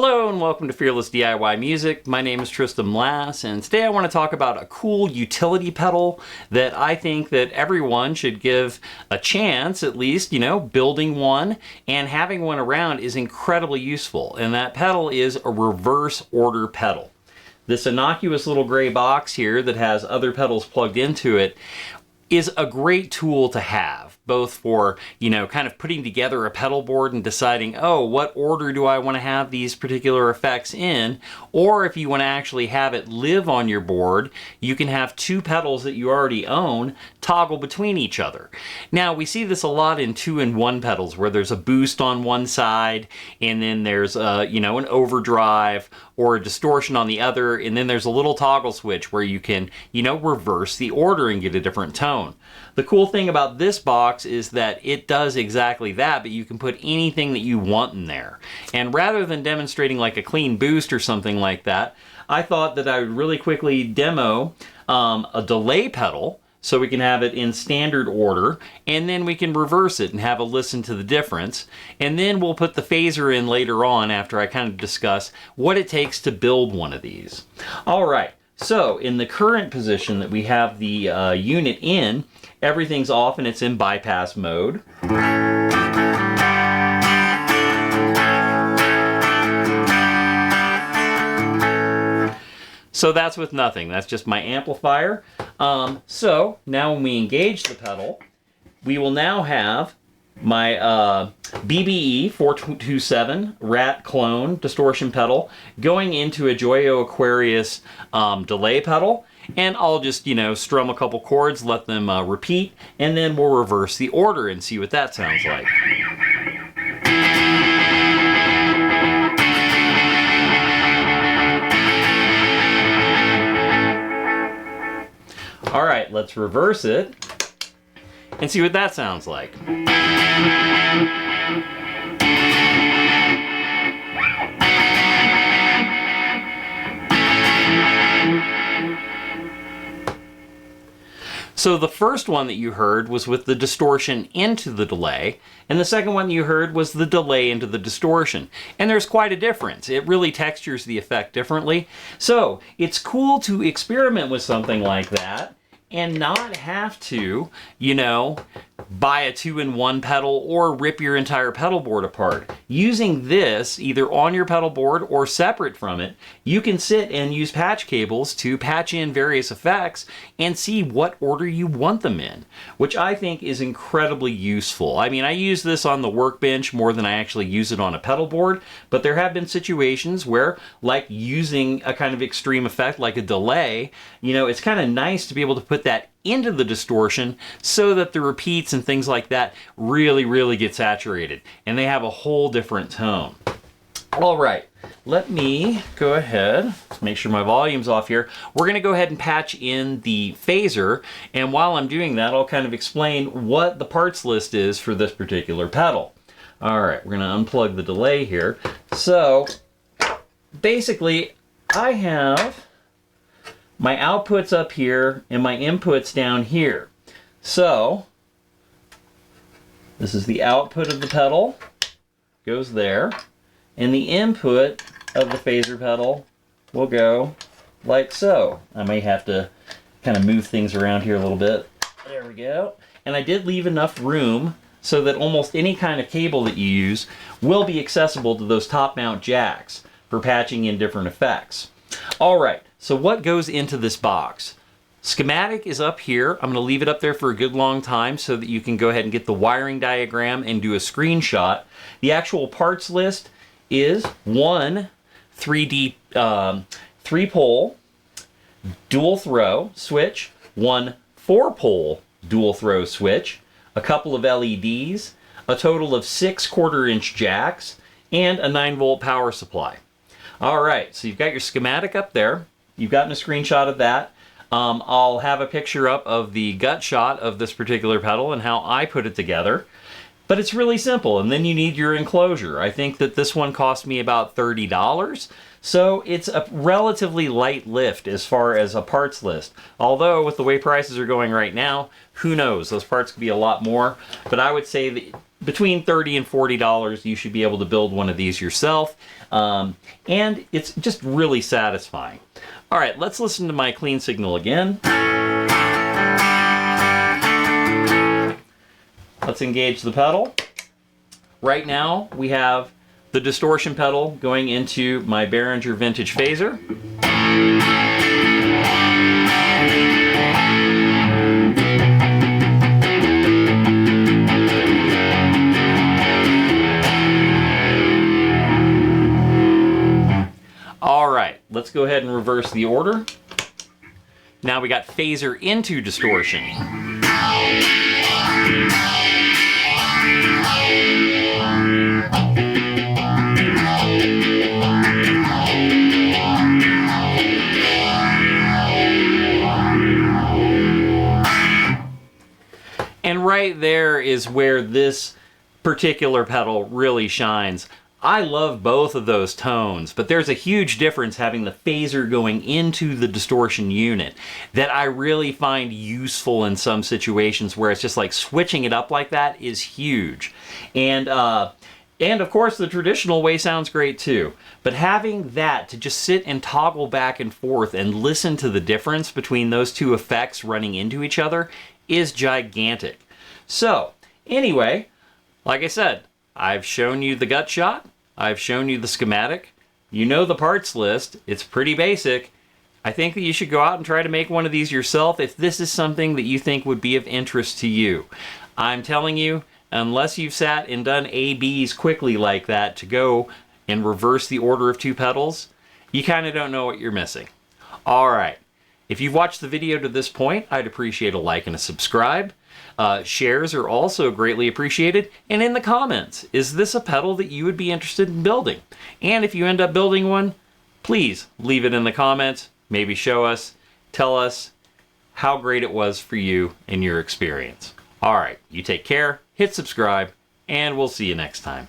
Hello and welcome to Fearless DIY Music. My name is Tristan Lass, and today I want to talk about a cool utility pedal that I think that everyone should give a chance, at least, building one and having one around is incredibly useful. And that pedal is a reverse order pedal. This innocuous little gray box here that has other pedals plugged into it is a great tool to have, both for, kind of putting together a pedal board and deciding, oh, what order do I want to have these particular effects in? Or if you want to actually have it live on your board, you can have two pedals that you already own toggle between each other. Now, we see this a lot in 2-in-1 pedals where there's a boost on one side and then there's an overdrive or a distortion on the other, and then there's a little toggle switch where you can, reverse the order and get a different tone. The cool thing about this box is that it does exactly that, but you can put anything that you want in there. And rather than demonstrating like a clean boost or something like that, I thought that I would really quickly demo a delay pedal so we can have it in standard order, and then we can reverse it and have a listen to the difference. And then we'll put the phaser in later on after I kind of discuss what it takes to build one of these. All right, so in the current position that we have the unit in, everything's off and it's in bypass mode. So that's with nothing. That's just my amplifier. So now when we engage the pedal, we will now have my BBE 427 Rat Clone distortion pedal going into a Joyo Aquarius delay pedal. And I'll just, strum a couple chords, let them repeat, and then we'll reverse the order and see what that sounds like. All right, let's reverse it and see what that sounds like. So the first one that you heard was with the distortion into the delay, and the second one you heard was the delay into the distortion. And there's quite a difference. It really textures the effect differently. So it's cool to experiment with something like that and not have to, buy a 2-in-1 pedal or rip your entire pedal board apart. Using this, either on your pedal board or separate from it, you can sit and use patch cables to patch in various effects and see what order you want them in, which I think is incredibly useful. I mean, I use this on the workbench more than I actually use it on a pedal board, but there have been situations where, like using a kind of extreme effect like a delay, it's kind of nice to be able to put that into the distortion so that the repeats and things like that really get saturated and they have a whole different tone. All right, let me go ahead, make sure my volume's off here. We're going to go ahead and patch in the phaser, and while I'm doing that, I'll kind of explain what the parts list is for this particular pedal. All right, we're going to unplug the delay here. So basically, I have my outputs up here and my inputs down here. So this is the output of the pedal, goes there, and the input of the phaser pedal will go like so. I may have to kind of move things around here a little bit. There we go. And I did leave enough room so that almost any kind of cable that you use will be accessible to those top mount jacks for patching in different effects. All right, so what goes into this box? Schematic is up here. I'm going to leave it up there for a good long time so that you can go ahead and get the wiring diagram and do a screenshot. The actual parts list is one 3-pole dual throw switch, one 4-pole dual throw switch, a couple of LEDs, a total of 6 1/4-inch jacks, and a 9-volt power supply. All right, so you've got your schematic up there. You've gotten a screenshot of that. I'll have a picture up of the gut shot of this particular pedal and how I put it together. But it's really simple, and then you need your enclosure. I think that this one cost me about $30, so it's a relatively light lift as far as a parts list. Although, with the way prices are going right now, who knows? Those parts could be a lot more. But I would say that between $30 and $40, you should be able to build one of these yourself. And it's just really satisfying. All right, let's listen to my clean signal again. Let's engage the pedal. Right now, we have the distortion pedal going into my Behringer Vintage Phaser. All right, let's go ahead and reverse the order. Now we got phaser into distortion. And right there is where this particular pedal really shines. I love both of those tones, but there's a huge difference having the phaser going into the distortion unit that I really find useful in some situations where it's just like switching it up like that is huge. And of course the traditional way sounds great too, but having that to just sit and toggle back and forth and listen to the difference between those two effects running into each other is gigantic. So anyway, like I said, I've shown you the gut shot. I've shown you the schematic. You know the parts list. It's pretty basic. I think that you should go out and try to make one of these yourself if this is something that you think would be of interest to you. I'm telling you, unless you've sat and done ABs quickly like that to go and reverse the order of two pedals, you kind of don't know what you're missing. All right. If you've watched the video to this point, I'd appreciate a like and a subscribe. Shares are also greatly appreciated. And in the comments, is this a pedal that you would be interested in building? And if you end up building one, please leave it in the comments. Maybe show us, tell us how great it was for you and your experience. All right, you take care, hit subscribe, and we'll see you next time.